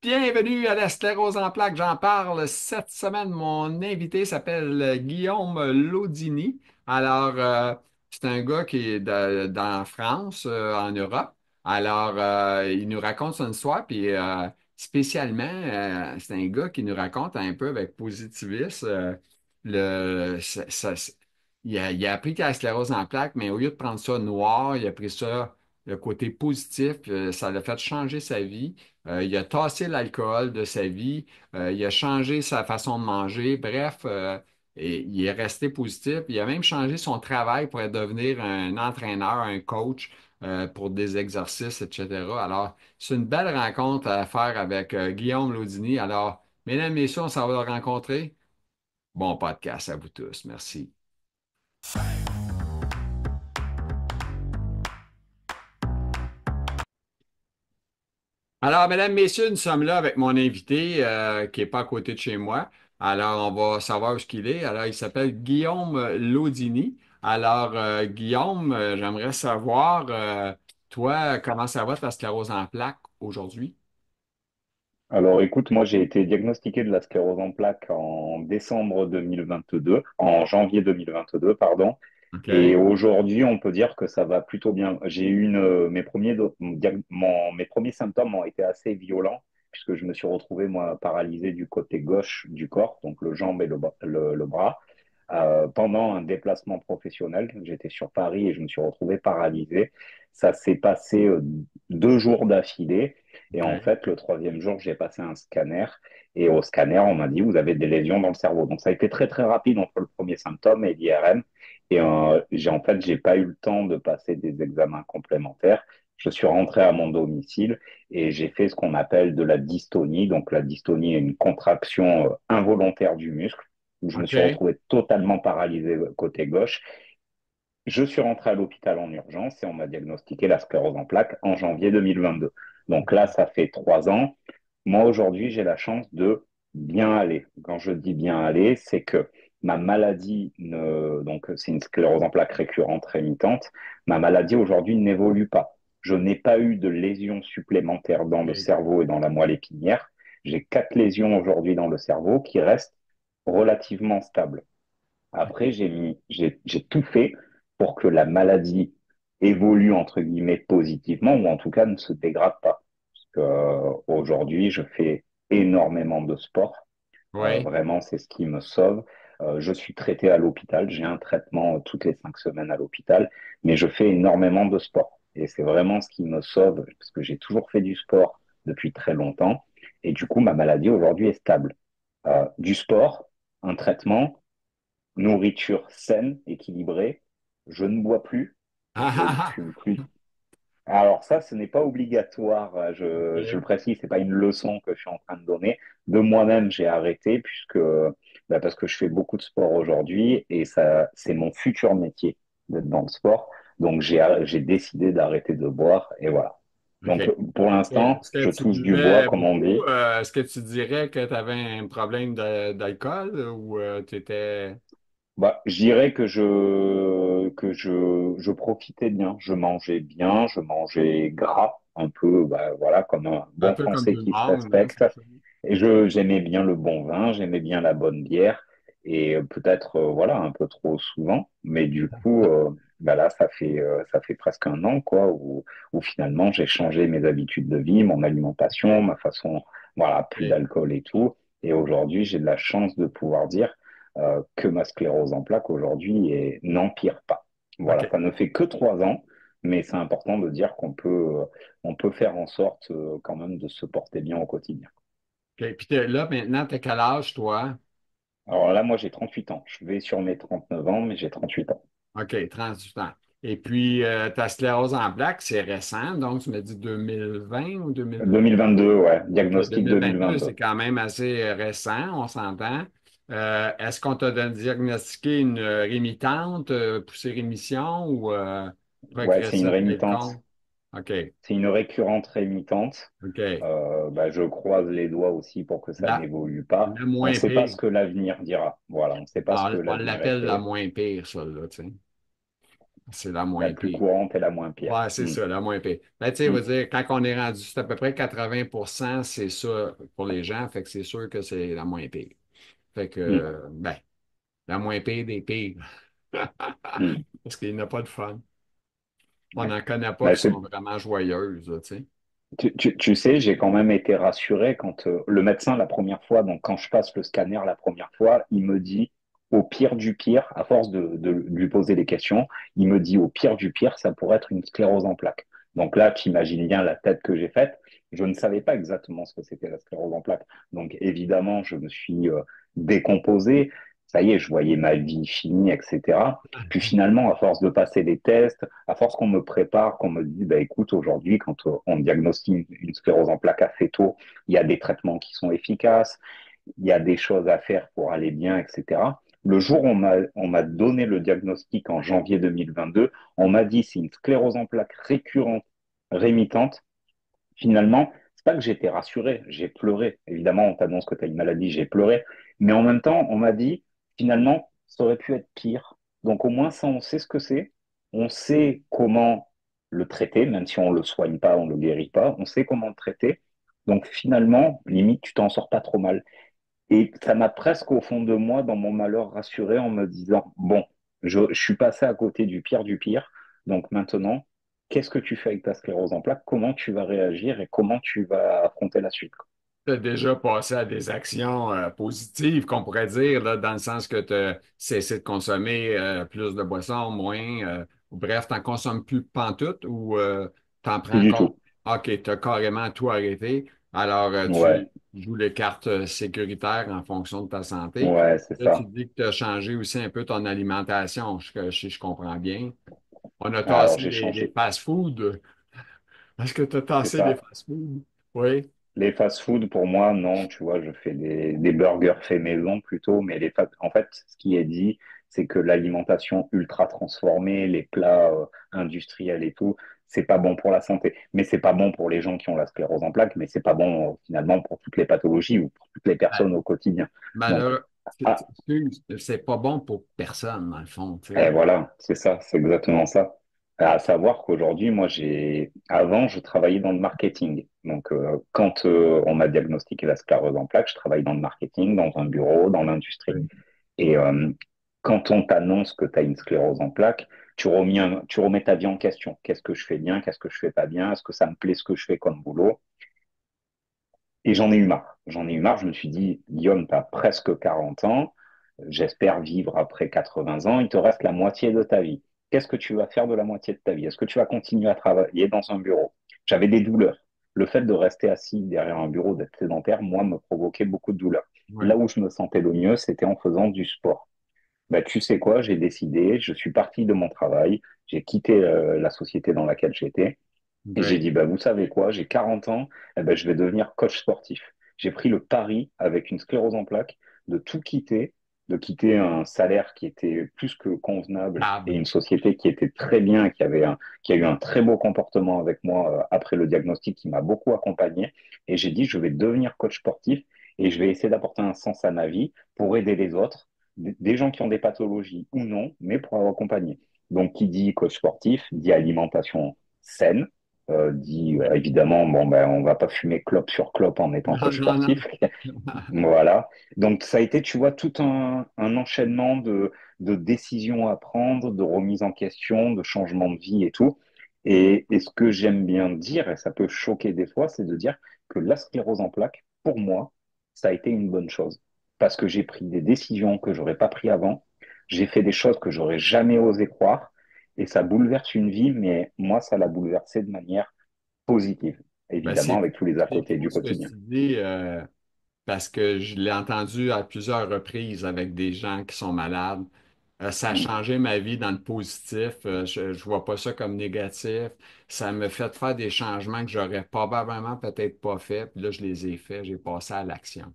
Bienvenue à la sclérose en plaques. J'en parle cette semaine. Mon invité s'appelle Guillaume Laudini. Alors, c'est un gars qui est dans France, en Europe. Alors, il nous raconte son histoire, puis spécialement, c'est un gars qui nous raconte un peu avec positivisme il a appris qu'il a la sclérose en plaques, mais au lieu de prendre ça noir, il a pris ça le côté positif. Ça l'a fait changer sa vie. Il a tassé l'alcool de sa vie, il a changé sa façon de manger, bref, et il est resté positif. Il a même changé son travail pour devenir un entraîneur, un coach pour des exercices, etc. Alors, c'est une belle rencontre à faire avec Guillaume Laudini. Alors, mesdames, messieurs, on s'en va le rencontrer. Bon podcast à vous tous. Merci. Alors, mesdames, messieurs, nous sommes là avec mon invité qui n'est pas à côté de chez moi. Alors, on va savoir où est-ce qu'il est. Alors, il s'appelle Guillaume Laudini. Alors, Guillaume, j'aimerais savoir, toi, comment ça va ta sclérose en plaques aujourd'hui? Alors écoute, moi j'ai été diagnostiqué de la sclérose en plaques en décembre 2022, en janvier 2022, pardon. Et OK. aujourd'hui, on peut dire que ça va plutôt bien. J'ai eu mes mes premiers symptômes ont été assez violents puisque je me suis retrouvé moi paralysé du côté gauche du corps, donc le jambe et le bras, pendant un déplacement professionnel. J'étais sur Paris et je me suis retrouvé paralysé. Ça s'est passé 2 jours d'affilée. Et en OK. fait, le troisième jour, j'ai passé un scanner. Et au scanner, on m'a dit, vous avez des lésions dans le cerveau. Donc, ça a été très, très rapide entre le premier symptôme et l'IRM. Et j'ai pas eu le temps de passer des examens complémentaires. Je suis rentré à mon domicile et j'ai fait ce qu'on appelle de la dystonie. Donc, la dystonie est une contraction involontaire du muscle où je me suis OK. retrouvé totalement paralysé côté gauche. Je suis rentré à l'hôpital en urgence et on m'a diagnostiqué la sclérose en plaques en janvier 2022. Donc là, ça fait 3 ans. Moi, aujourd'hui, j'ai la chance de bien aller. Quand je dis bien aller, c'est que ma maladie, donc c'est une sclérose en plaques récurrente rémitante, ma maladie aujourd'hui n'évolue pas. Je n'ai pas eu de lésions supplémentaires dans le OK. cerveau et dans la moelle épinière. J'ai 4 lésions aujourd'hui dans le cerveau qui restent relativement stables. Après, OK. j'ai tout fait pour que la maladie évolue, entre guillemets, positivement, ou en tout cas ne se dégrade pas. Parce que, aujourd'hui, je fais énormément de sport. Oui. Vraiment, c'est ce qui me sauve. Je suis traité à l'hôpital. J'ai un traitement toutes les 5 semaines à l'hôpital, mais je fais énormément de sport. Et c'est vraiment ce qui me sauve, parce que j'ai toujours fait du sport depuis très longtemps. Et du coup, ma maladie aujourd'hui est stable. Du sport, un traitement, nourriture saine, équilibrée. Je ne bois plus, Ah, je ne ah, fume plus. Alors ça, ce n'est pas obligatoire, ah. je le OK. précise, c'est pas une leçon que je suis en train de donner. De moi-même, j'ai arrêté parce que je fais beaucoup de sport aujourd'hui et ça, c'est mon futur métier d'être dans le sport. Donc j'ai décidé d'arrêter de boire et voilà. OK. Donc pour l'instant, Est-ce que je tu touche du bois, buvais comme on beaucoup? dit. Est-ce que tu dirais que tu avais un problème d'alcool ou tu étais... Bah, je dirais que je profitais bien. Je mangeais gras, un peu, bah, voilà, comme un Un bon peu comme tout Français le qui se monde, hein, respecte. c'est ça. Et j'aimais bien le bon vin, j'aimais bien la bonne bière, et peut-être, voilà, un peu trop souvent. Mais du coup, bah là, ça fait presque un an, quoi, où finalement j'ai changé mes habitudes de vie, mon alimentation, ma façon, voilà, plus OK. d'alcool et tout. Et aujourd'hui, j'ai de la chance de pouvoir dire que ma sclérose en plaques aujourd'hui n'empire pas. Voilà, OK. ça ne fait que 3 ans, mais c'est important de dire qu'on peut faire en sorte quand même de se porter bien au quotidien. OK. Puis là, maintenant, t'as quel âge, toi? Alors là, moi, j'ai 38 ans. Je vais sur mes 39 ans, mais j'ai 38 ans. OK, 38 ans. Et puis, ta sclérose en plaques, c'est récent, donc tu m'as dit 2020 ou 2020? 2022, ouais, OK, diagnostic 2022, c'est 2022. quand même assez récent, on s'entend. Est-ce qu'on t'a diagnostiqué une rémitante, poussée rémission ou Ouais, c'est une progressive rémitante. quelconque? OK, C'est une récurrente rémitante. OK. Bah, je croise les doigts aussi pour que ça La, n'évolue pas. la On ne moins sait pas pire. ce que l'avenir dira. Voilà, on ne sait pas ce que On l'avenir est l'appelle la fait. moins pire, ça, là, tu sais. c'est la La moins plus pire. courante et la moins pire. Ouais, c'est ça, la moins pire. Ben, tu sais, on Mm, va dire, quand on est rendu, c'est à peu près 80%, c'est ça pour les gens, fait que c'est sûr que c'est la moins pire. Fait que, mm, ben, la moins pire des pires. mm. Parce qu'il n'y a pas de fun. On Ouais. n'en connaît pas Bah, qui sont vraiment joyeuses, là, tu sais. tu sais, j'ai quand même été rassuré quand le médecin, la première fois, donc quand je passe le scanner la première fois, il me dit, au pire du pire, à force de lui poser des questions, il me dit, au pire du pire, ça pourrait être une sclérose en plaques. Donc là, tu imagines bien la tête que j'ai faite. Je ne savais pas exactement ce que c'était la sclérose en plaques. Donc évidemment, je me suis décomposé. Ça y est, je voyais ma vie finie, etc. Puis finalement, à force de passer des tests, à force qu'on me prépare, qu'on me dit, bah, écoute, aujourd'hui, quand on diagnostique une sclérose en plaques assez tôt, il y a des traitements qui sont efficaces, il y a des choses à faire pour aller bien, etc. Le jour où on m'a donné le diagnostic en janvier 2022, on m'a dit c'est une sclérose en plaques récurrente, rémitante. Finalement, c'est pas que j'étais rassuré, j'ai pleuré. Évidemment, on t'annonce que tu as une maladie, j'ai pleuré. Mais en même temps, on m'a dit, finalement, ça aurait pu être pire. Donc au moins, ça, on sait ce que c'est. On sait comment le traiter, même si on le soigne pas, on le guérit pas. On sait comment le traiter. Donc finalement, limite, tu t'en sors pas trop mal. Et ça m'a presque au fond de moi, dans mon malheur, rassuré en me disant, bon, je suis passé à côté du pire du pire. Donc maintenant, qu'est-ce que tu fais avec ta sclérose en plaques? Comment tu vas réagir et comment tu vas affronter la suite? Tu as déjà passé à des actions positives, qu'on pourrait dire, là, dans le sens que tu as cessé de consommer plus de boissons, moins, ou bref, tu n'en consommes plus pantoute ou tu en prends Plus du encore. tout. OK, tu as carrément tout arrêté. Alors, tu Ouais, joues les cartes sécuritaires en fonction de ta santé. ouais, c'est Là, tu ça. dis que tu as changé aussi un peu ton alimentation, je comprends bien. On a Alors tassé j'ai les changé. fast-foods. Est-ce que tu as C'est tassé les ça. fast-foods? Oui. Les fast-food, pour moi, non, tu vois, je fais des burgers faits maison plutôt, mais en fait, ce qui est dit, c'est que l'alimentation ultra transformée, les plats industriels et tout, c'est pas bon pour la santé. Mais c'est pas bon pour les gens qui ont la sclérose en plaques, mais c'est pas bon finalement pour toutes les pathologies ou pour toutes les personnes au quotidien. Donc, Malheureux, ah, excuse, c'est pas bon pour personne, dans le fond, tu et sais. voilà, c'est ça, c'est exactement ça. À savoir qu'aujourd'hui, avant, je travaillais dans le marketing. Donc, quand on m'a diagnostiqué la sclérose en plaques, je travaille dans le marketing, dans un bureau, dans l'industrie. Oui. Et quand on t'annonce que tu as une sclérose en plaques, tu remets ta vie en question. Qu'est-ce que je fais bien? Qu'est-ce que je fais pas bien? Est-ce que ça me plaît ce que je fais comme boulot? Et j'en ai eu marre. J'en ai eu marre. Je me suis dit, Guillaume, tu as presque 40 ans. J'espère vivre après 80 ans. Il te reste la moitié de ta vie. Qu'est-ce que tu vas faire de la moitié de ta vie? Est-ce que tu vas continuer à travailler dans un bureau? J'avais des douleurs. Le fait de rester assis derrière un bureau, d'être sédentaire, moi, me provoquait beaucoup de douleurs. Oui. Là où je me sentais le mieux, c'était en faisant du sport. Bah, tu sais quoi, j'ai décidé, je suis parti de mon travail, j'ai quitté la société dans laquelle j'étais et j'ai Oui. dit, bah, vous savez quoi, j'ai 40 ans, eh ben, je vais devenir coach sportif. J'ai pris le pari avec une sclérose en plaques de tout quitter, de quitter un salaire qui était plus que convenable et Table. une société qui était très bien, qui a eu un très beau comportement avec moi après le diagnostic, qui m'a beaucoup accompagné. Et j'ai dit, je vais devenir coach sportif et je vais essayer d'apporter un sens à ma vie pour aider les autres, des gens qui ont des pathologies ou non, mais pour accompagner. Donc, qui dit coach sportif, dit alimentation saine, dit Oui. évidemment, bon, ben, on va pas fumer clope sur clope en étant Non, coach non, non. sportif. Voilà. Donc, ça a été, tu vois, tout un enchaînement de décisions à prendre, de remise en question, de changement de vie et tout. Et ce que j'aime bien dire, et ça peut choquer des fois, c'est de dire que la sclérose en plaques, pour moi, ça a été une bonne chose. Parce que j'ai pris des décisions que j'aurais pas pris avant. J'ai fait des choses que j'aurais jamais osé croire. Et ça bouleverse une vie, mais moi, ça l'a bouleversé de manière positive, Ben, évidemment, avec tous les à c'est côté fou du ce que quotidien. tu dis, parce que je l'ai entendu à plusieurs reprises avec des gens qui sont malades. Ça a Mm, changé ma vie dans le positif. Je ne vois pas ça comme négatif. Ça me fait faire des changements que j'aurais probablement peut-être pas fait. Puis là, je les ai faits. J'ai passé à l'action.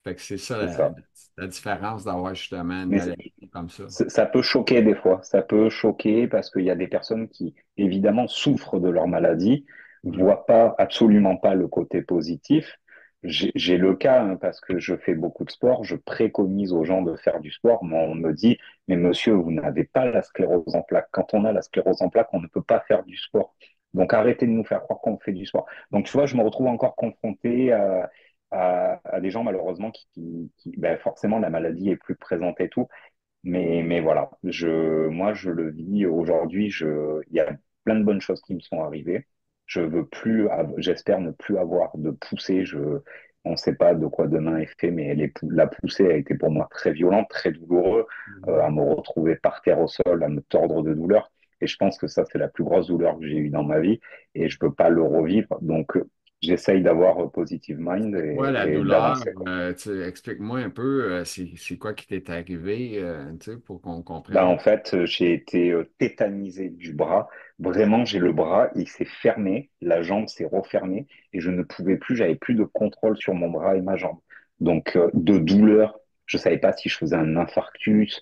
Fait que c'est ça c'est ça. la différence d'avoir justement une Mais maladie comme ça. ça peut choquer des fois. Ça peut choquer parce qu'il y a des personnes qui, évidemment, souffrent de leur maladie, Mhm. voient pas, absolument pas le côté positif. j'ai le cas hein, parce que je fais beaucoup de sport. Je préconise aux gens de faire du sport. Moi, on me dit, mais monsieur, vous n'avez pas la sclérose en plaques. Quand on a la sclérose en plaques, on ne peut pas faire du sport. Donc arrêtez de nous faire croire qu'on fait du sport. Donc tu vois, je me retrouve encore confronté à des gens malheureusement ben, forcément la maladie est plus présente et tout. Mais voilà, moi, je le vis aujourd'hui. Il y a plein de bonnes choses qui me sont arrivées. Je veux plus, j'espère ne plus avoir de poussée. On ne sait pas de quoi demain est fait, mais la poussée a été pour moi très violente, très douloureux, à me retrouver par terre au sol, à me tordre de douleur. Et je pense que ça, c'est la plus grosse douleur que j'ai eue dans ma vie et je peux pas le revivre. Donc, j'essaye d'avoir positive mind Ouais, la et douleur, d'avancer, quoi. explique-moi un peu, c'est quoi qui t'est arrivé, pour qu'on Ben, comprenne. en fait, j'ai été tétanisé du bras. Vraiment, j'ai le bras, il s'est fermé, la jambe s'est refermée et je ne pouvais plus, j'avais plus de contrôle sur mon bras et ma jambe. Donc, de douleur, je savais pas si je faisais un infarctus.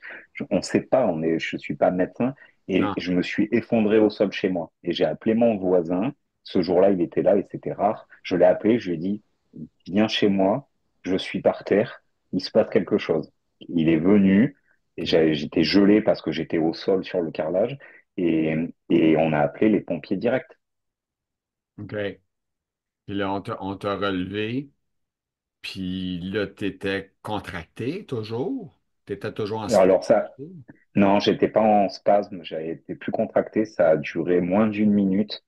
On ne sait pas, je suis pas médecin et Non. je me suis effondré au sol chez moi. Et j'ai appelé mon voisin. Ce jour-là, il était là et c'était rare. Je l'ai appelé, je lui ai dit, viens chez moi, je suis par terre, il se passe quelque chose. Il est venu, et OK. j'étais gelé parce que j'étais au sol sur le carrelage, et, et on a appelé les pompiers directs. OK. Puis là, on t'a relevé, puis là, t'étais contracté toujours? T'étais toujours en spasme? Alors ça, non, j'étais pas en spasme, j'avais été plus contracté, ça a duré moins d'une minute.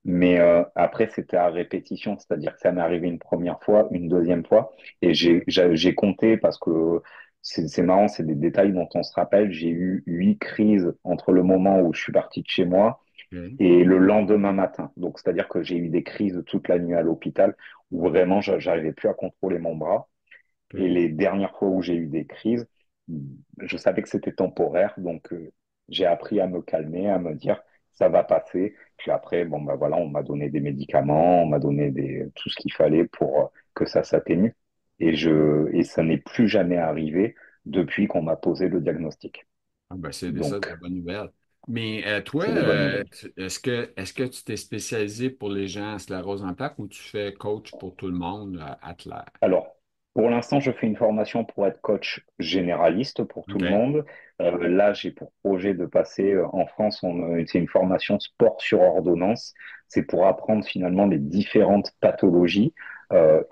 Mais après, c'était à répétition, c'est-à-dire que ça m'est arrivé une première fois, une deuxième fois, et j'ai compté parce que c'est marrant, c'est des détails dont on se rappelle. J'ai eu 8 crises entre le moment où je suis parti de chez moi OK. et le lendemain matin. Donc, c'est-à-dire que j'ai eu des crises toute la nuit à l'hôpital où vraiment, j'arrivais plus à contrôler mon bras. Et OK. les dernières fois où j'ai eu des crises, je savais que c'était temporaire, donc j'ai appris à me calmer, à me dire ça va passer. Puis après, bon bah voilà, on m'a donné des médicaments, on m'a donné tout ce qu'il fallait pour que ça s'atténue. Et ça n'est plus jamais arrivé depuis qu'on m'a posé le diagnostic. Ah ben, c'est ça, Donc, de bonnes nouvelles. Mais toi, c'est des bonnes nouvelles. est-ce que tu t'es spécialisé pour les gens à sclérose en plaques ou tu fais coach pour tout le monde, athlète? Alors, pour l'instant, je fais une formation pour être coach généraliste pour tout le OK. monde. Là, j'ai pour projet de passer en France, c'est une formation sport sur ordonnance. C'est pour apprendre finalement les différentes pathologies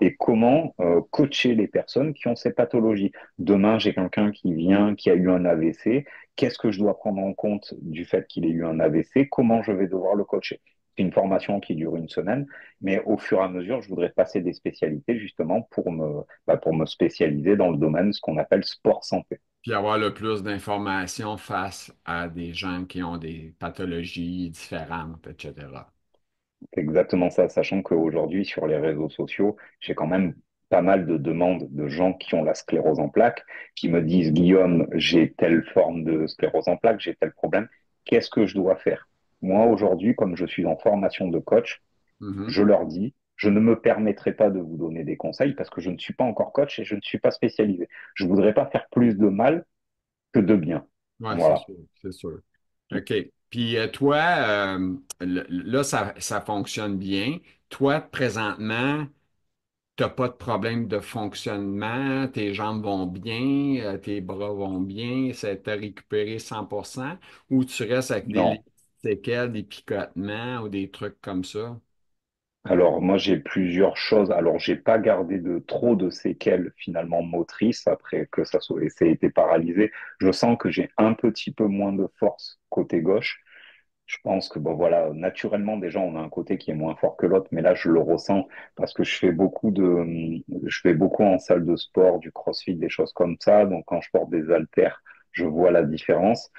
et comment coacher les personnes qui ont ces pathologies. Demain, j'ai quelqu'un qui vient, qui a eu un AVC. Qu'est-ce que je dois prendre en compte du fait qu'il ait eu un AVC? Comment je vais devoir le coacher? C'est une formation qui dure une semaine. Mais au fur et à mesure, je voudrais passer des spécialités justement pour me spécialiser dans le domaine, ce qu'on appelle sport santé. Puis avoir le plus d'informations face à des gens qui ont des pathologies différentes, etc. C'est exactement ça, sachant qu'aujourd'hui, sur les réseaux sociaux, j'ai quand même pas mal de demandes de gens qui ont la sclérose en plaques, qui me disent, Guillaume, j'ai telle forme de sclérose en plaques, j'ai tel problème, qu'est-ce que je dois faire? Moi, aujourd'hui, comme je suis en formation de coach, Mhm. je leur dis, je ne me permettrai pas de vous donner des conseils parce que je ne suis pas encore coach et je ne suis pas spécialisé. Je voudrais pas faire plus de mal que de bien. Oui, c'est Voilà. sûr, c'est sûr. OK. Puis toi, là, ça fonctionne bien. Toi, présentement, tu n'as pas de problème de fonctionnement, tes jambes vont bien, tes bras vont bien, ça t'a récupéré 100%, ou tu restes avec des Non. séquelles, des picotements ou des trucs comme ça? Alors, moi, j'ai plusieurs choses. Alors, j'ai pas gardé de trop de séquelles finalement motrices après que ça ait été paralysé. Je sens que j'ai un petit peu moins de force côté gauche. Je pense que, bon, voilà, naturellement, déjà, on a un côté qui est moins fort que l'autre, mais là, je le ressens parce que je fais beaucoup en salle de sport, du crossfit, des choses comme ça. Donc, quand je porte des haltères, je vois la différence.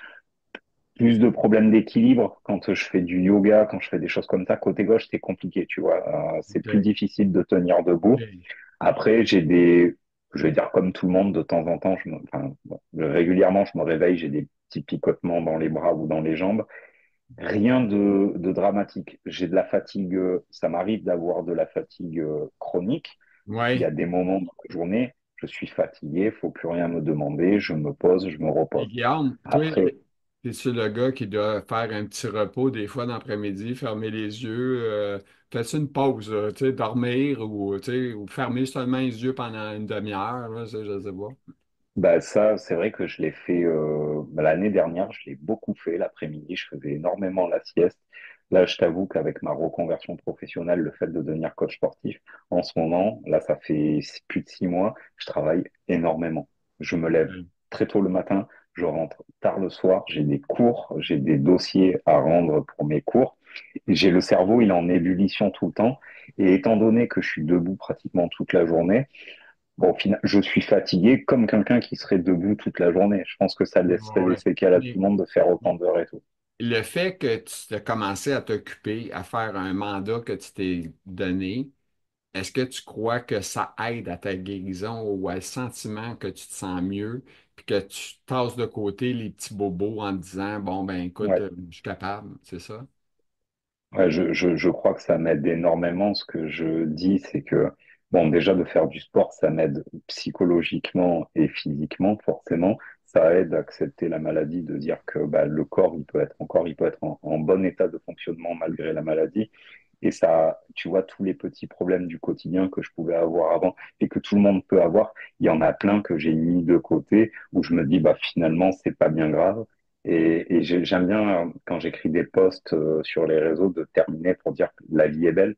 Plus de problèmes d'équilibre quand je fais du yoga, quand je fais des choses comme ça. Côté gauche, c'est compliqué, tu vois. C'est plus OK. difficile de tenir debout. OK. Après, je vais dire comme tout le monde, de temps en temps, bon, régulièrement, je me réveille, j'ai des petits picotements dans les bras ou dans les jambes. Rien de dramatique. J'ai de la fatigue, ça m'arrive d'avoir de la fatigue chronique. Il y Oui. a des moments dans la journée, je suis fatigué, faut plus rien me demander, je me pose, je me Puis repose. Guillaume, toi, Après, T'es-tu le gars qui doit faire un petit repos des fois dans l'après-midi, fermer les yeux, fais-tu une pause, tu sais, dormir ou, tu sais, ou fermer seulement les yeux pendant une demi-heure, là, ça, je sais pas. Bah ça, c'est vrai que je l'ai fait l'année dernière, je l'ai beaucoup fait l'après-midi, je faisais énormément la sieste. Là, je t'avoue qu'avec ma reconversion professionnelle, le fait de devenir coach sportif, en ce moment, là, ça fait plus de 6 mois, je travaille énormément. Je me lève Mm. très tôt le matin, je rentre tard le soir, j'ai des cours, j'ai des dossiers à rendre pour mes cours. J'ai le cerveau, il est en ébullition tout le temps. Et étant donné que je suis debout pratiquement toute la journée, bon, au final, je suis fatigué comme quelqu'un qui serait debout toute la journée. Je pense que ça laisserait des Ouais. séquelles à tout le Mais monde de faire autant d'heures et tout. le fait que tu as commencé à t'occuper, à faire un mandat que tu t'es donné, est-ce que tu crois que ça aide à ta guérison ou à le sentiment que tu te sens mieux, puis que tu tasses de côté les petits bobos en te disant, bon, ben écoute, Ouais. je suis capable, c'est ça? Ouais, je crois que ça m'aide énormément. Ce que je dis, c'est que, bon, déjà de faire du sport, ça m'aide psychologiquement et physiquement, forcément. Ça aide à accepter la maladie, de dire que bah, le corps, il peut être en bon état de fonctionnement malgré la maladie. Et ça, tu vois, tous les petits problèmes du quotidien que je pouvais avoir avant et que tout le monde peut avoir, il y en a plein que j'ai mis de côté où je me dis, bah, finalement, c'est pas bien grave. Et j'aime bien, quand j'écris des posts sur les réseaux, de terminer pour dire que la vie est belle.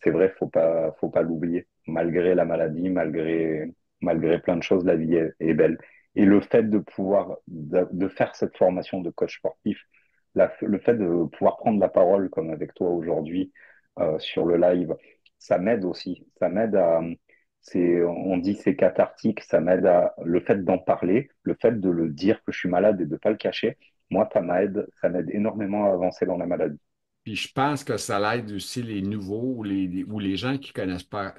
C'est vrai, faut pas l'oublier. Malgré la maladie, malgré plein de choses, la vie est belle. Et le fait de pouvoir, de faire cette formation de coach sportif, le fait de pouvoir prendre la parole comme avec toi aujourd'hui sur le live, ça m'aide aussi. Ça m'aide à, on dit c'est cathartique, ça m'aide à, le fait d'en parler, le fait de le dire que je suis malade et de pas le cacher, moi, ça m'aide énormément à avancer dans la maladie. Puis je pense que ça l'aide aussi les nouveaux ou les gens qui connaissent pas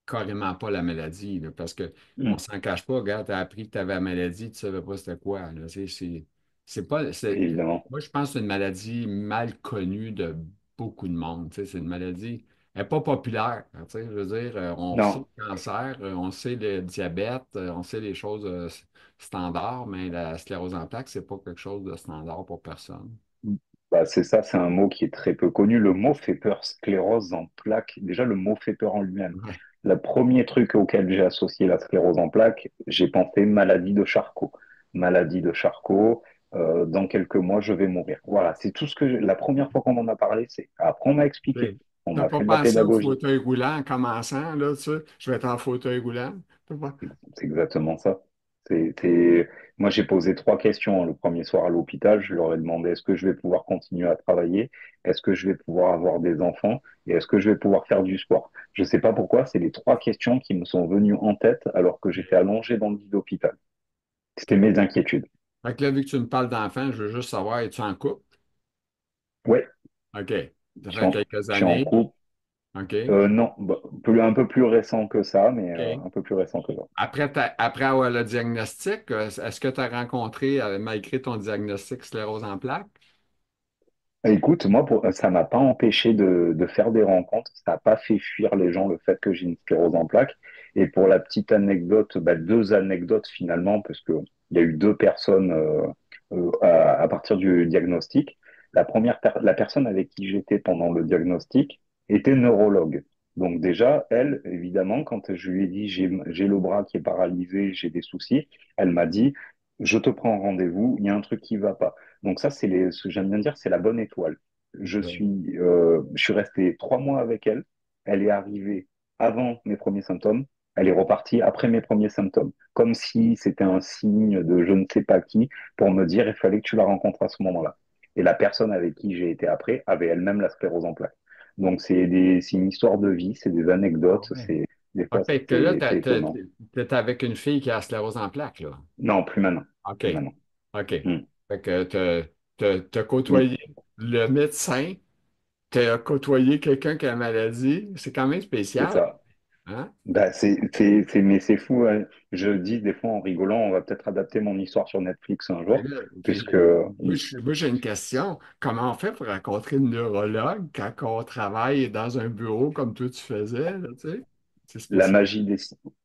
carrément pas la maladie, là, parce que on Mm. s'en cache pas, regarde, tu as appris que tu avais la maladie, tu savais pas c'était quoi. Là, c'est pas, Évidemment. moi, je pense que c'est une maladie mal connue de beaucoup de monde. Tu sais, c'est une maladie, elle n'est pas populaire. Tu sais, je veux dire, on sait Non, le cancer, on sait le diabète, on sait les choses standards, mais la sclérose en plaques, c'est pas quelque chose de standard pour personne. bah, c'est ça, c'est un mot qui est très peu connu. Le mot fait peur, sclérose en plaques. Déjà, le mot fait peur en lui-même. Ouais. Le premier truc auquel j'ai associé la sclérose en plaques, j'ai pensé maladie de Charcot. Maladie de Charcot, dans quelques mois, je vais mourir. Voilà, c'est tout ce que la première fois qu'on m'en a parlé, c'est après on m'a expliqué, Tu on n'as m'a pas fait de la pensé au pédagogie. fauteuil roulant en commençant, là, tu sais, je vais être en fauteuil roulant. T'as pas- C'est exactement ça. Moi, j'ai posé 3 questions le premier soir à l'hôpital. Je leur ai demandé est-ce que je vais pouvoir continuer à travailler, est-ce que je vais pouvoir avoir des enfants et est-ce que je vais pouvoir faire du sport. Je ne sais pas pourquoi, c'est les 3 questions qui me sont venues en tête alors que j'étais allongé dans le lit d'hôpital. C'était OK. mes inquiétudes. Fait que là, vu que tu me parles d'enfant, je veux juste savoir, es-tu en couple? Ouais, OK. Ça je suis fait en, quelques je suis en années. couple. OK. Non, bah, un peu plus récent que ça, mais OK. un peu plus récent que ça. Après avoir le diagnostic, est-ce que tu as rencontré, malgré ton diagnostic, sclérose en plaques? Écoute, moi, ça m'a pas empêché de faire des rencontres. Ça n'a pas fait fuir les gens le fait que j'ai une sclérose en plaques. Et pour la petite anecdote, bah, 2 anecdotes finalement, parce que il y a eu 2 personnes à partir du diagnostic. La personne avec qui j'étais pendant le diagnostic était neurologue. Donc déjà, elle, évidemment, quand je lui ai dit j'ai le bras qui est paralysé, j'ai des soucis, elle m'a dit je te prends rendez-vous, il y a un truc qui va pas. Donc ça, ce que j'aime bien dire, c'est la bonne étoile. OK. Je suis resté 3 mois avec elle. Elle est arrivée avant mes premiers symptômes. Elle est repartie après mes premiers symptômes. Comme si c'était un signe de je ne sais pas qui pour me dire il fallait que tu la rencontres à ce moment-là. Et la personne avec qui j'ai été après avait elle-même la sclérose en plaques. Donc c'est une histoire de vie, c'est des Ah anecdotes, ouais. des Ah, fois fait que là, c'est étonnant. tu es avec une fille qui a la sclérose en plaques, là. Non, plus maintenant. OK. Plus maintenant. OK. Hmm. Fait que tu as Mais côtoyé le médecin, tu as côtoyé quelqu'un qui a la maladie. C'est quand même c'est spécial, ça. hein? Bah, mais c'est fou, hein. Je dis des fois en rigolant, on va peut-être adapter mon histoire sur Netflix un Mais jour, là, puisque moi, j'ai une question. Comment on fait pour rencontrer une neurologue quand on travaille dans un bureau comme toi tu faisais, là, tu sais? C'est la spécial. magie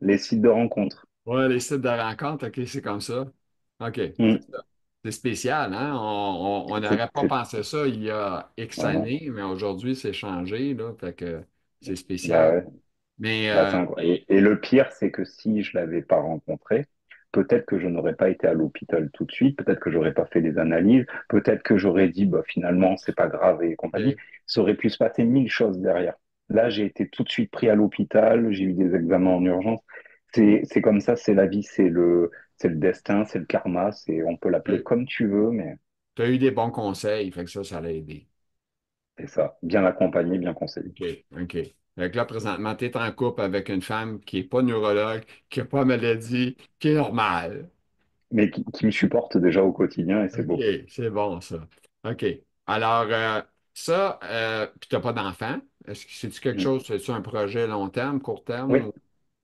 les sites de rencontres. Ouais, les sites de rencontres, OK, c'est comme ça. OK, Hmm. c'est ça. C'est spécial, hein? On n'aurait pas C'est, pensé ça il y a X ah non, années, mais aujourd'hui, c'est changé, là. Fait que c'est bah spécial. ouais. Mais Bah, et le pire, c'est que si je l'avais pas rencontré, peut-être que je n'aurais pas été à l'hôpital tout de suite, peut-être que j'aurais pas fait les analyses, peut-être que j'aurais dit, bah, finalement, c'est pas grave et compagnie. OK. Ça aurait pu se passer mille choses derrière. Là, j'ai été tout de suite pris à l'hôpital, j'ai eu des examens en urgence. C'est comme ça, c'est la vie, c'est le destin, c'est le karma, on peut l'appeler comme tu veux, mais Tu as eu des bons conseils, fait que ça l'a aidé. c'est ça. Bien accompagné, bien conseillé. OK, OK. Fait que là, présentement, tu es en couple avec une femme qui n'est pas neurologue, qui n'a pas de maladie, qui est normale. Mais qui me supporte déjà au quotidien et c'est OK, beau. c'est bon, ça. OK. Alors, ça, puis tu n'as pas d'enfant. Est-ce que c'est-tu quelque Mm. chose, c'est-tu un projet long terme, court Oui, terme?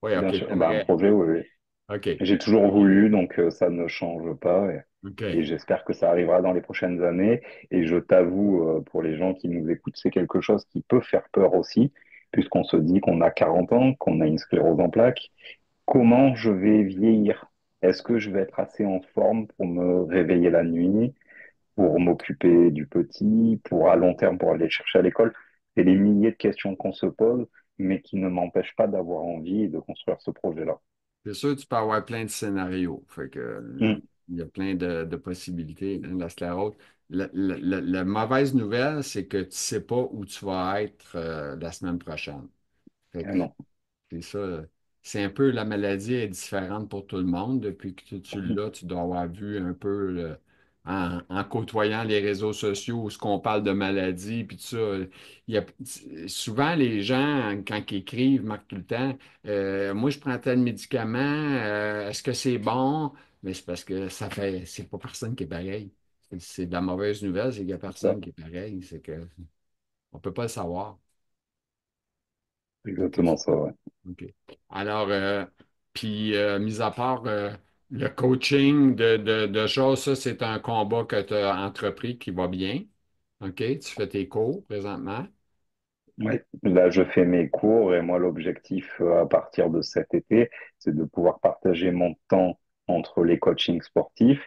Oui, OK, bien sûr. Bah, un t'aimerais. projet, oui, oui. OK, J'ai toujours voulu, donc ça ne change pas. Et OK. j'espère que ça arrivera dans les prochaines années. Et je t'avoue, pour les gens qui nous écoutent, c'est quelque chose qui peut faire peur aussi, puisqu'on se dit qu'on a 40 ans, qu'on a une sclérose en plaques. Comment je vais vieillir? Est-ce que je vais être assez en forme pour me réveiller la nuit, pour m'occuper du petit, pour à long terme, pour aller le chercher à l'école? C'est des milliers de questions qu'on se pose, mais qui ne m'empêchent pas d'avoir envie de construire ce projet-là. C'est sûr, tu peux avoir plein de scénarios. Fait que, Mm. il y a plein de possibilités, hein, la sclérose. La mauvaise nouvelle, c'est que tu ne sais pas où tu vas être la semaine prochaine. Fait que Non. c'est ça. C'est un peu, la maladie est différente pour tout le monde. Depuis que tu l'as, tu dois avoir vu un peu en côtoyant les réseaux sociaux où ce qu'on parle de maladie, puis tout ça. Il y a, souvent, les gens, quand ils écrivent, marquent tout le temps, moi, je prends tel médicament, est-ce que c'est bon? Mais c'est parce que c'est pas personne qui est pareil. C'est de la mauvaise nouvelle, c'est qu'il n'y a C'est ça. personne qui est pareil. C'est que on peut pas le savoir. Fait que Exactement ça, ouais. OK. Alors, puis, mis à part le coaching de choses, ça, c'est un combat que tu as entrepris qui va bien. OK? Tu fais tes cours présentement. Ouais. Là, je fais mes cours et moi, l'objectif à partir de cet été, c'est de pouvoir partager mon temps entre les coachings sportifs.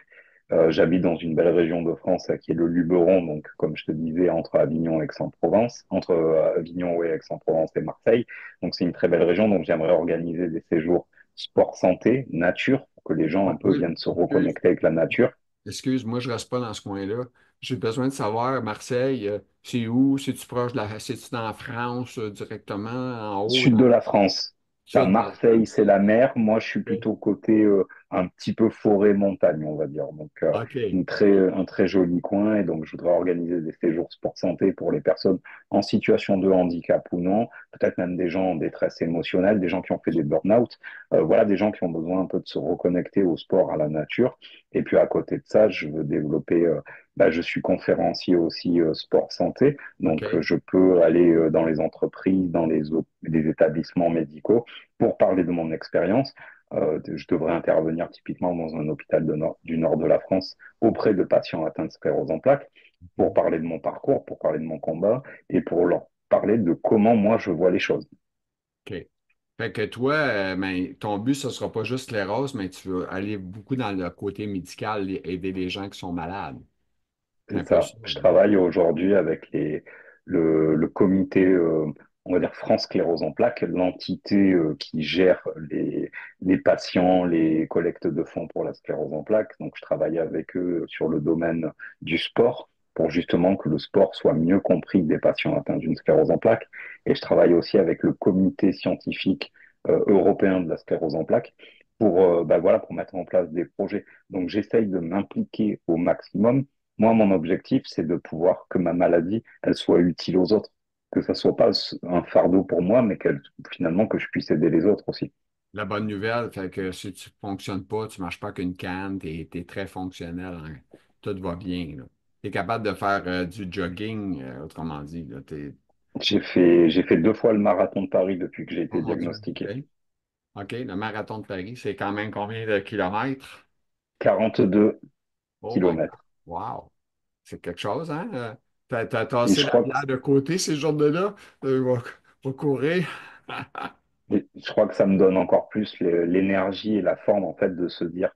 J'habite dans une belle région de France qui est le Luberon, donc comme je te disais, entre Avignon et Aix-en-Provence, entre Avignon et Aix-en-Provence et Marseille. Donc c'est une très belle région, donc j'aimerais organiser des séjours sport santé, nature, pour que les gens Ouais, un peu oui, viennent se excuse, reconnecter avec la nature. excuse, moi, je reste pas dans ce coin-là. J'ai besoin de savoir, Marseille, c'est où? C'est-tu proche de la... C'est-tu dans la France directement, en haut, Sud dans de le la France. À sud de la Marseille, France? c'est la mer. Moi, je suis plutôt côté un petit peu forêt-montagne, on va dire. Donc, OK. un très joli coin. Et donc, je voudrais organiser des séjours sport santé pour les personnes en situation de handicap ou non. Peut-être même des gens en détresse émotionnelle, des gens qui ont fait des burn-out. Voilà, des gens qui ont besoin un peu de se reconnecter au sport, à la nature. Et puis, à côté de ça, je veux développer. Je suis conférencier aussi sport santé. Donc, OK. je peux aller dans les entreprises, dans les établissements médicaux pour parler de mon expérience. Je devrais intervenir typiquement dans un hôpital du nord de la France auprès de patients atteints de sclérose en plaques pour parler de mon parcours, pour parler de mon combat et pour leur parler de comment moi je vois les choses. OK. Fait que toi, ben, ton but, ce ne sera pas juste les roses, mais tu veux aller beaucoup dans le côté médical, aider les gens qui sont malades. C'est C'est un peu ça. ça. Je travaille aujourd'hui avec le comité, on va dire France Sclérose en plaques, l'entité qui gère les patients, les collectes de fonds pour la sclérose en plaques. Donc, je travaille avec eux sur le domaine du sport pour justement que le sport soit mieux compris des patients atteints d'une sclérose en plaques. Et je travaille aussi avec le comité scientifique européen de la sclérose en plaques pour, voilà, pour mettre en place des projets. Donc, j'essaye de m'impliquer au maximum. Moi, mon objectif, c'est de pouvoir que ma maladie, elle soit utile aux autres, que ça soit pas un fardeau pour moi, mais finalement que je puisse aider les autres aussi. La bonne nouvelle, fait que si tu ne fonctionnes pas, tu ne marches pas qu'une canne, tu es, très fonctionnel, hein. Tout va bien. Tu es capable de faire du jogging, autrement dit. Là, J'ai fait 2 fois le marathon de Paris depuis que j'ai Oh été mon Dieu. diagnostiqué. OK. OK, le marathon de Paris, c'est quand même combien de kilomètres? 42 Oh my God. kilomètres. Wow. C'est quelque chose, hein? T'as Et tassé je la crois que, bière de côté ces journées-là. Va courir. et je crois que ça me donne encore plus l'énergie et la forme, en fait, de se dire,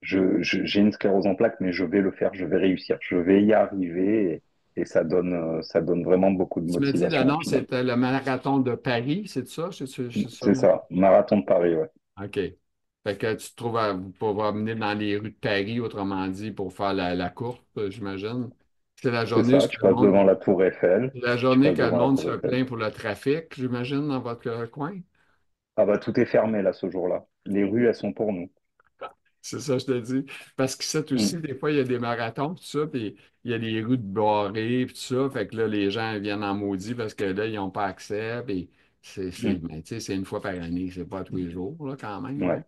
j'ai une sclérose en plaques, mais je vais le faire, je vais réussir, je vais y arriver et ça donne vraiment beaucoup de Tu me dis, le motivation au nom, final. c'était le marathon de Paris, c'est ça? C'est ça? C'est ça, marathon de Paris, ouais. OK. Fait que tu te trouves à pouvoir venir dans les rues de Paris, autrement dit, pour faire la course, j'imagine. C'est la C'est journée où ça, tu le passes monde, devant la Tour Eiffel, c'est la tu journée passes que le devant la monde Tour se Eiffel. plaint pour le trafic, j'imagine, dans votre coin. Ah bah tout est fermé là ce jour-là. Les rues, elles sont pour nous. C'est ça, je te dis. Parce que ça Mm, aussi, des fois, il y a des marathons, tout ça, puis il y a des rues de barrées, puis tout ça. Fait que là, les gens viennent en maudit parce que là, ils n'ont pas accès. Puis mm, mais, tu sais, c'est une fois par année, c'est pas tous les jours, là, quand même, là. ouais,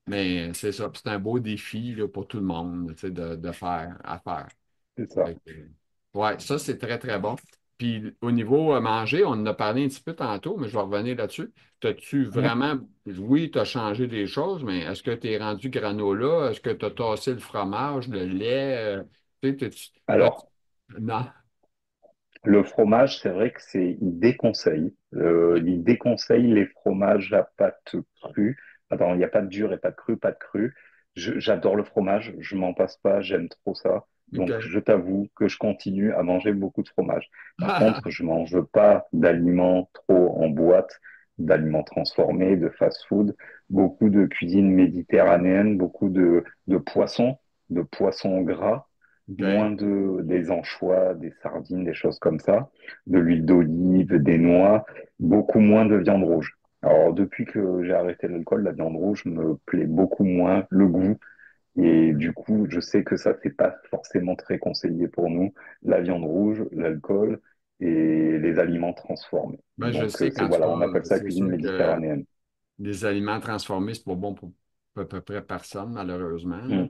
Mais c'est ça. Puis c'est un beau défi, là, pour tout le monde, tu sais, de faire à faire. c'est ça. Fait que, ouais, ça, c'est très, très bon. Puis au niveau manger, on en a parlé un petit peu tantôt, mais je vais revenir là-dessus. T'as-tu Mm. vraiment, oui, tu as changé des choses, mais est-ce que tu es rendu granola? Est-ce que tu as tassé le fromage, le lait? Tu sais, Alors, non. le fromage, c'est vrai que il déconseille. Ouais. Il déconseille les fromages à pâte crue. Attends, il n'y a pas de dur et pas de cru, pas de cru. J'adore le fromage, je m'en passe pas, j'aime trop ça. Donc, OK. je t'avoue que je continue à manger beaucoup de fromage. Par contre, je mange pas d'aliments trop en boîte, d'aliments transformés, de fast-food, beaucoup de cuisine méditerranéenne, beaucoup de poissons gras OK. moins des anchois, des sardines, des choses comme ça, de l'huile d'olive, des noix, beaucoup moins de viande rouge. Alors, depuis que j'ai arrêté l'alcool, la viande rouge me plaît beaucoup moins, le goût, et du coup, je sais que ça, c'est pas forcément très conseillé pour nous, la viande rouge, l'alcool et les aliments transformés. Ben, je Donc, sais c'est quand tu voilà, on parles, appelle ça c'est cuisine sûr que méditerranéenne. les aliments transformés, c'est pas bon pour à peu près personne, malheureusement, là. Mm,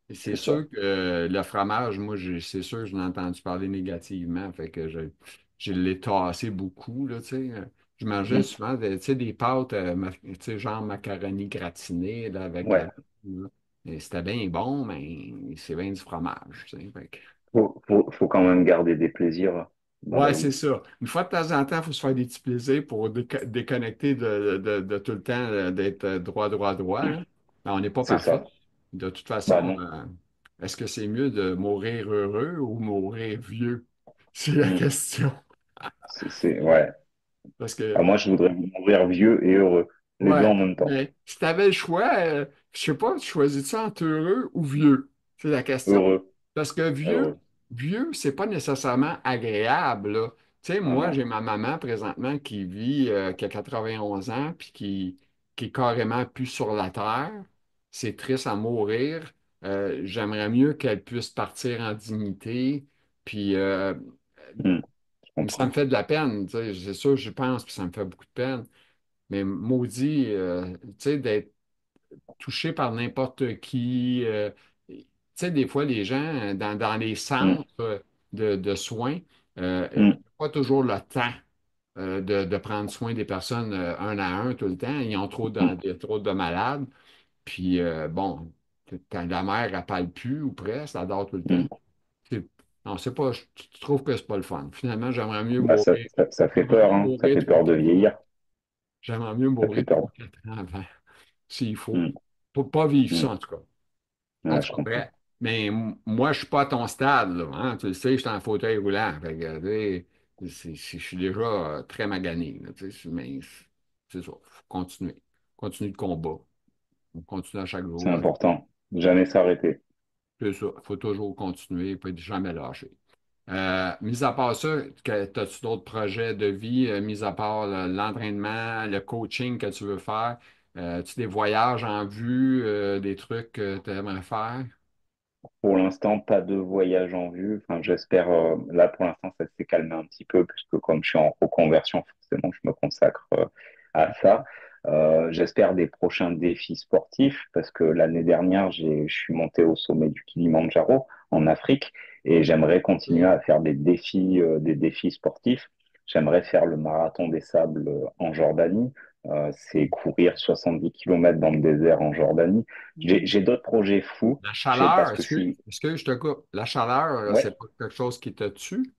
Et c'est c'est ça. sûr que le fromage, moi, c'est sûr que je l'ai entendu parler négativement, fait que je l'ai tassé beaucoup, là, tu sais. Je mangeais Mm, souvent tu sais, des pâtes, tu sais, genre macaroni gratiné, là, avec de la... ouais. là. Et c'était bien bon, mais c'est bien du fromage, tu sais. Fait que Faut quand même garder des plaisirs dans la ouais, c'est vie. ça. Une fois de temps en temps, il faut se faire des petits plaisirs pour déconnecter de tout le temps d'être droit, droit, droit, là. Mais on n'est pas C'est parfait. ça. De toute Bah façon, non. est-ce que c'est mieux de mourir heureux ou mourir vieux? C'est la Mm. question. Ouais. Parce Ah, que moi, je voudrais mourir vieux et heureux, les deux ouais, en même temps. mais si tu avais le choix, je sais pas, tu choisis ça entre heureux ou vieux? C'est la question. Heureux, Parce que heureux. vieux, c'est pas nécessairement agréable, là. Tu sais, Ah moi, non. j'ai ma maman présentement qui vit, qui a 91 ans, puis qui est carrément plus sur la terre. C'est triste à mourir. J'aimerais mieux qu'elle puisse partir en dignité. Puis, Mm. Je mais ça me comprends. fait de la peine, tu sais, c'est sûr, j'y pense, puis ça me fait beaucoup de peine. Mais maudit, tu sais, d'être touché par n'importe qui. Tu sais, des fois, les gens dans les Mm. centres de soins, ils Mm. n'ont pas toujours le temps de prendre soin des personnes un à un tout le temps. Ils ont Mm. il y a trop de malades. Puis, bon, la mère, elle parle plus ou presque, elle dort tout le temps. Mm. C'est- Non, c'est pas, je trouve que c'est pas le fun. Finalement, Bah, ça fait peur, hein. Ça mourir fait trois, peur de quatre ans. vieillir. J'aimerais mieux Ça fait mourir peur. 3, 4 ans avant, s'il faut. Mm. Pour pas vivre ça, Mm. en tout cas. En Ouais, tout je cas, comprends. bref. Mais moi, je suis pas à ton stade, là, hein. Tu le sais, je suis en fauteuil roulant. Fait que, tu sais, je suis déjà très magané, là, tu sais, mais c'est ça. Faut continuer. Continue le combat. On continue à chaque C'est jour. important. Jamais s'arrêter. C'est ça. Il faut toujours continuer, il faut jamais lâcher. Mis à part ça, as-tu d'autres projets de vie, mis à part l'entraînement, le coaching que tu veux faire? As-tu des voyages en vue, des trucs que tu aimerais faire? Pour l'instant, pas de voyage en vue. Enfin, j'espère, là, pour l'instant, ça s'est calmé un petit peu, puisque comme je suis en reconversion, forcément, je me consacre à ça. J'espère des prochains défis sportifs, parce que l'année dernière, je suis monté au sommet du Kilimandjaro, en Afrique, et j'aimerais continuer OK. à faire des défis sportifs. J'aimerais faire le marathon des sables en Jordanie. C'est courir 70 kilomètres dans le désert en Jordanie. J'ai d'autres projets fous. La Je sais chaleur, parce que est-ce que je te coupe? La chaleur, ouais, c'est pas quelque chose qui te tue?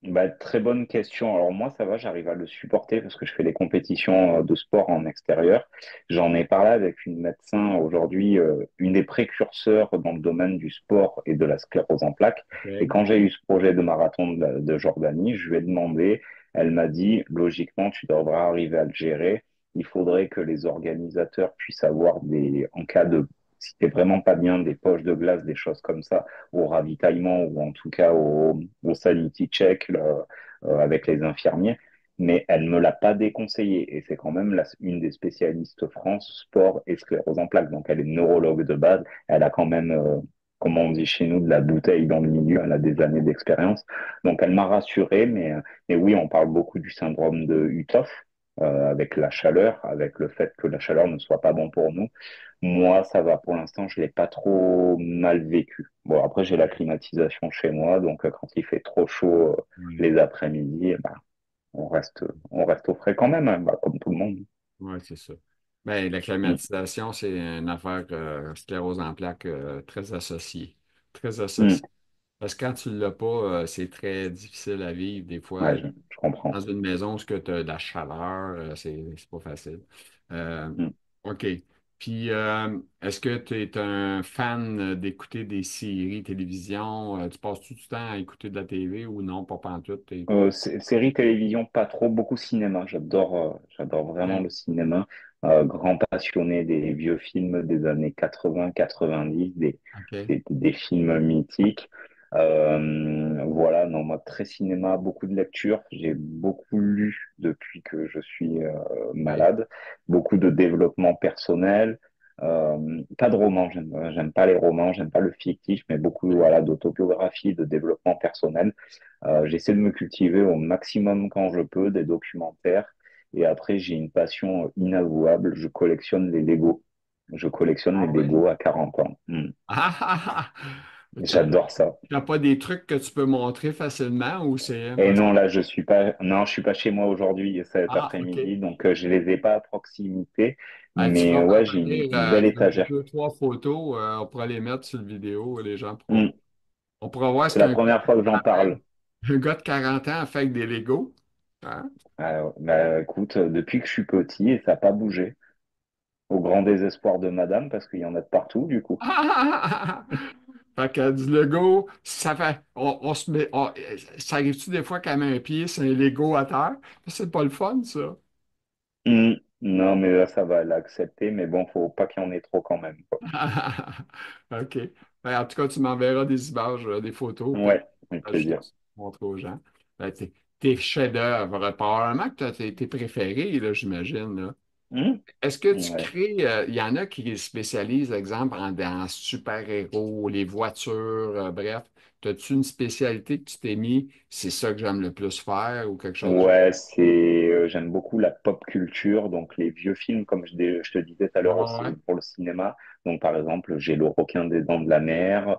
Bah, très bonne question. Alors moi, ça va, j'arrive à le supporter parce que je fais des compétitions de sport en extérieur. J'en ai parlé avec une médecin aujourd'hui, une des précurseurs dans le domaine du sport et de la sclérose en plaques. Et OK. quand j'ai eu ce projet de marathon de Jordanie, je lui ai demandé, elle m'a dit, logiquement, tu devras arriver à le gérer. Il faudrait que les organisateurs puissent avoir en cas de, si t'es vraiment pas bien, des poches de glace, des choses comme ça au ravitaillement ou en tout cas au sanity check là, avec les infirmiers, mais elle ne me l'a pas déconseillé. Et c'est quand même une des spécialistes France sport et sclérose en plaques. Donc elle est neurologue de base. Elle a quand même, comme on dit chez nous, de la bouteille dans le milieu. Elle a des années d'expérience. Donc elle m'a rassuré, mais oui, on parle beaucoup du syndrome de Uthoff. Avec la chaleur, avec le fait que la chaleur ne soit pas bon pour nous. Moi, ça va. Pour l'instant, je l'ai pas trop mal vécu. Bon, après, j'ai la climatisation chez moi, donc quand il fait trop chaud Oui, les après-midi, eh ben, on reste au frais quand même, hein, bah, comme tout le monde. ouais, c'est ça. Ben, la Mm, climatisation, c'est une affaire sclérose en plaques très associée. Très mm. associée. Parce que quand tu ne l'as pas, c'est très difficile à vivre. Des fois, Ouais, je comprends. dans une maison où tu as de la chaleur, c'est pas facile. Euh, Mm. OK. Puis, est-ce que tu es un fan d'écouter des séries télévision? Tu passes tout du temps à écouter de la TV ou non, pas pantoute? Séries télévision, pas trop, beaucoup cinéma. J'adore vraiment OK. le cinéma. Grand passionné des vieux films des années 80, 90, OK. des films mythiques. Voilà, non, moi, très cinéma, beaucoup de lecture. J'ai beaucoup lu depuis que je suis OK. malade. Beaucoup de développement personnel. Pas de romans, j'aime pas les romans, j'aime pas le fictif, mais beaucoup, voilà, d'autobiographie, de développement personnel. J'essaie de me cultiver au maximum quand je peux, des documentaires. Et après, j'ai une passion inavouable. Je collectionne les Lego. Je collectionne les Ah ouais. Lego à 40 ans. Ah, ah, ah. J'adore ça. Tu n'as pas des trucs que tu peux montrer facilement ou c'est Et non, impossible? là, non, je suis pas chez moi aujourd'hui, cet Ah, OK. après-midi, donc je les ai pas à proximité. Ben, tu Mais vas ouais, j'ai parvenir une belle à étagère. deux, trois photos. On pourra les mettre sur le vidéo. Les gens Hmm. pourront. On pourra voir ce C'est la qu'un gars première fois que j'en parle. un gars de 40 ans fait avec des Legos. Hein? Bah, écoute, depuis que je suis petit, et ça n'a pas bougé. Au grand désespoir de madame, parce qu'il y en a de partout, du coup. Fait que du Lego, ça fait. On se met. Ça arrive-tu des fois qu'elle met un pied sur un Lego à terre? C'est pas le fun, ça. Non, mais là, ça va l'accepter, mais bon, faut pas qu'il y en ait trop quand même, quoi. OK. Ben, en tout cas, tu m'enverras des images, des photos, puis Ouais, avec je te plaisir. montrer aux gens. Ben, tes chefs-d'œuvre, probablement que tu as tes préférés, là, j'imagine, là. Hmm. Est-ce que tu Ouais. crées, il y en a qui spécialisent, exemple, dans super-héros, les voitures, bref. As-tu une spécialité que tu t'es mis, c'est ça que j'aime le plus faire ou quelque chose? Ouais, j'aime beaucoup la pop culture, donc les vieux films, comme je te disais tout à l'heure Ah aussi ouais? pour le cinéma. Donc, par exemple, j'ai Le requin des dents de la mer,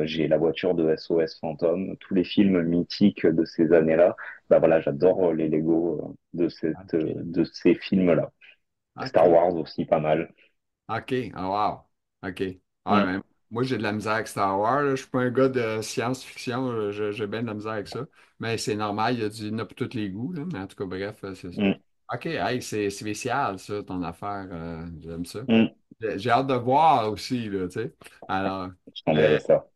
j'ai La voiture de SOS Fantôme, tous les films mythiques de ces années-là. Bah voilà, j'adore les Lego OK. de ces films-là. Star OK. Wars aussi, pas mal. OK. Ah, wow. OK. Ah, Hmm, ben, moi, j'ai de la misère avec Star Wars, là. Je suis pas un gars de science-fiction. J'ai bien de la misère avec ça. Mais c'est normal, il y en a pour tous les goûts, là. Mais en tout cas, bref, c'est ça. hmm, OK. Hey, c'est spécial, ça, ton affaire. J'aime ça. hmm. J'ai hâte de voir aussi, là, tu sais. Alors, Je euh, t'enverrai ça.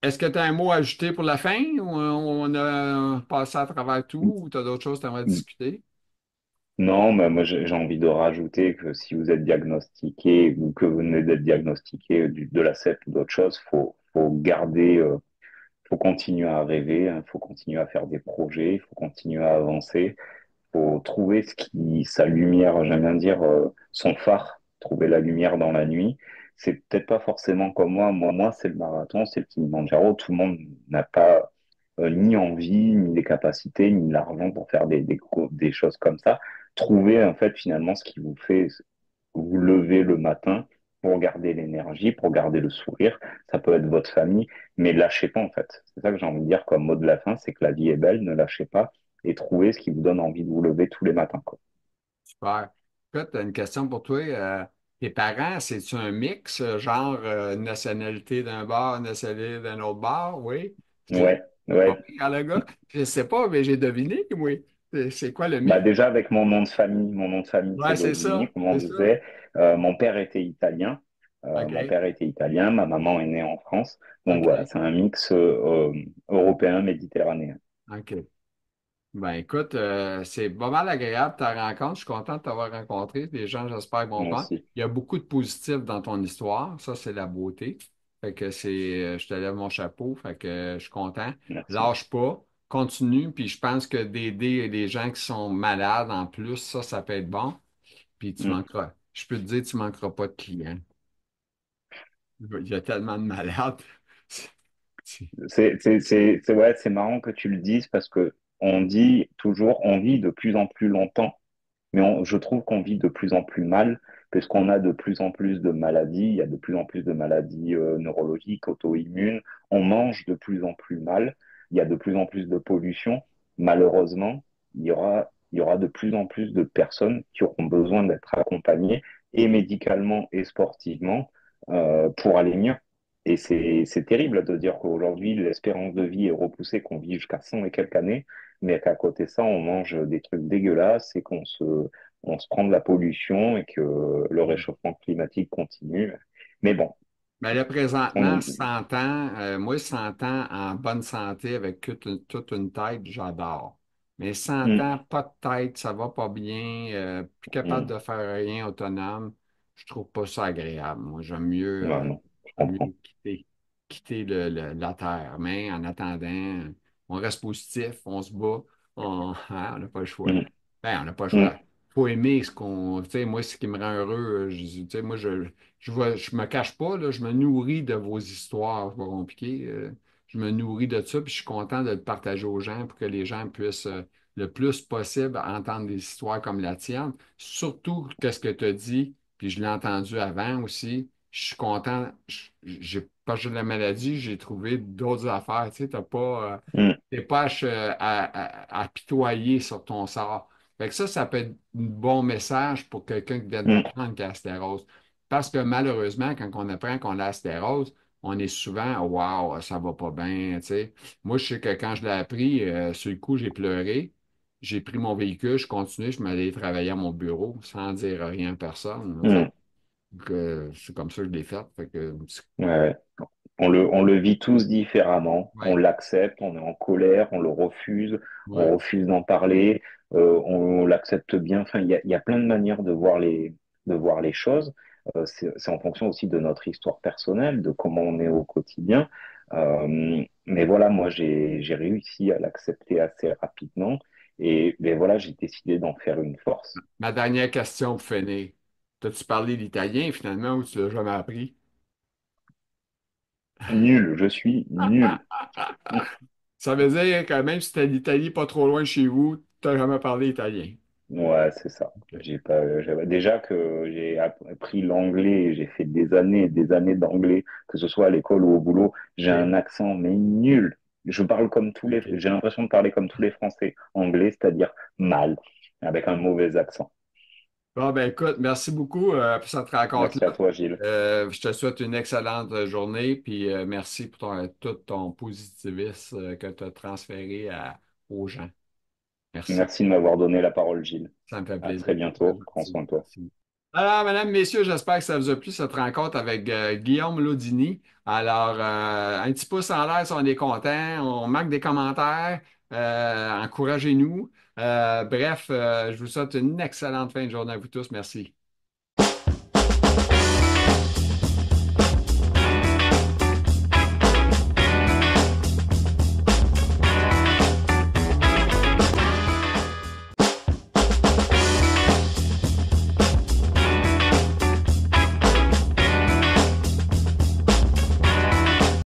est-ce que tu as un mot à ajouter pour la fin ou on a passé à travers tout ou tu as d'autres choses que tu aimerais discuter? Non, mais moi j'ai envie de rajouter que si vous êtes diagnostiqué ou que vous venez d'être diagnostiqué de la CEP ou d'autres choses, faut garder, faut continuer à rêver, hein, faut continuer à faire des projets, il faut continuer à avancer, faut trouver sa lumière, j'aime bien dire son phare, trouver la lumière dans la nuit. C'est peut-être pas forcément comme moi c'est le marathon, c'est le Kilimanjaro, tout le monde n'a pas ni envie, ni les capacités, ni l'argent pour faire des choses comme ça. Trouvez en fait finalement ce qui vous fait vous lever le matin pour garder l'énergie, pour garder le sourire. Ça peut être votre famille, mais lâchez pas en fait. C'est ça que j'ai envie de dire comme mot de la fin, c'est que la vie est belle, ne lâchez pas et trouvez ce qui vous donne envie de vous lever tous les matins, quoi. Super. Écoute, une question pour toi. Tes parents, c'est-tu un mix, genre nationalité d'un bar, nationalité d'un autre bar? Oui. Ouais. Pas Ouais. pire, le gars. Je sais pas, mais j'ai deviné, moi. C'est quoi le Bah mythe? déjà avec mon nom de famille c'est Ouais, c'est Lodini, ça. comme on C'est ça. disait. Mon père était italien. Mon OK. père était italien, ma maman est née en France. Donc voilà, OK. c'est un mix européen méditerranéen. OK. Ben écoute, c'est pas mal agréable ta rencontre. Je suis content de t'avoir rencontré. Les gens, j'espère, vont Moi prendre. aussi. Il y a beaucoup de positifs dans ton histoire. Ça, c'est la beauté. Fait que je te lève mon chapeau. Fait que je suis content. Merci. Lâche pas. Continue. Puis je pense que d'aider les gens qui sont malades en plus, ça peut être bon. Puis tu Mm. manqueras. Je peux te dire, tu manqueras pas de clients. Il y a tellement de malades. C'est- Ouais, c'est marrant que tu le dises parce que on dit toujours, on vit de plus en plus longtemps. Mais je trouve qu'on vit de plus en plus mal, puisqu'on a de plus en plus de maladies, il y a de plus en plus de maladies neurologiques, auto-immunes, on mange de plus en plus mal, il y a de plus en plus de pollution. Malheureusement, il y aura de plus en plus de personnes qui auront besoin d'être accompagnées, et médicalement et sportivement, pour aller mieux. Et c'est terrible de dire qu'aujourd'hui, l'espérance de vie est repoussée, qu'on vit jusqu'à 100 et quelques années, mais qu'à côté de ça, on mange des trucs dégueulasses et on se prend de la pollution et que le réchauffement climatique continue. Mais bon, Mais là, on présentement, nous, 100 ans, moi, 100 ans en bonne santé avec toute une tête, j'adore. Mais 100 hum, ans, pas de tête, ça va pas bien, plus capable hum, de faire rien autonome, je trouve pas ça agréable. Moi, ouais, non, je j'aime mieux comprends. quitter la Terre. Mais en attendant, on reste positif, on se bat, hein, on n'a pas le choix. Hum, Ben, on n'a pas le hum, choix. Faut aimer ce qu'on. Tu sais, moi, ce qui me rend heureux, tu sais, moi, je me cache pas, là, je me nourris de vos histoires, c'est pas compliqué. Je me nourris de ça, puis je suis content de le partager aux gens pour que les gens puissent le plus possible entendre des histoires comme la tienne. Surtout, qu'est-ce que tu as dit, puis je l'ai entendu avant aussi. Je suis content. J'ai pas juste la maladie, j'ai trouvé d'autres affaires. Tu sais, hum, t'es pas à pitoyer sur ton sort. Fait que ça peut être un bon message pour quelqu'un qui vient hum, d'apprendre qu'il a la stérose. Parce que malheureusement, quand on apprend qu'on a la stérose, on est souvent, waouh, ça va pas bien, tu sais. Moi, je sais que quand je l'ai appris, sur le coup, j'ai pleuré. J'ai pris mon véhicule, je continuais, je m'allais travailler à mon bureau sans dire rien à personne. Tu sais. hum. Donc, c'est comme ça que je l'ai fait. Fait que, Ouais, ouais. On le vit tous différemment, on ouais, l'accepte, on est en colère, on le refuse, ouais. on refuse d'en parler, on l'accepte bien. Enfin, il y a plein de manières de voir les choses. C'est en fonction aussi de notre histoire personnelle, de comment on est au quotidien. Mais voilà, moi, j'ai réussi à l'accepter assez rapidement. Et ben voilà, j'ai décidé d'en faire une force. Ma dernière question pour finir. T'as-tu parlé l'italien finalement ou tu l'as jamais appris? Nul, je suis nul. Ça veut dire que même si t'as l'Italie pas trop loin de chez vous, t'as jamais parlé italien. Ouais, c'est ça. OK. Déjà que j'ai appris l'anglais, j'ai fait des années et des années d'anglais, que ce soit à l'école ou au boulot, j'ai OK. un accent mais nul. Je parle comme OK. j'ai l'impression de parler comme tous les Français anglais, c'est-à-dire mal, avec un mauvais accent. Bon, ben écoute, merci beaucoup pour cette Merci à rencontre-là. toi, Gilles. Je te souhaite une excellente journée, puis merci pour tout ton positivisme que tu as transféré aux gens. Merci. Merci de m'avoir donné la parole, Gilles. Ça me fait À plaisir. très C'est très bientôt. Prends gentil. soin de toi. Merci. Alors, mesdames, messieurs, j'espère que ça vous a plu cette rencontre avec Guillaume Lodini. Alors, un petit pouce en l'air si on est content. On marque des commentaires. Encouragez-nous. Bref, je vous souhaite une excellente fin de journée à vous tous. Merci.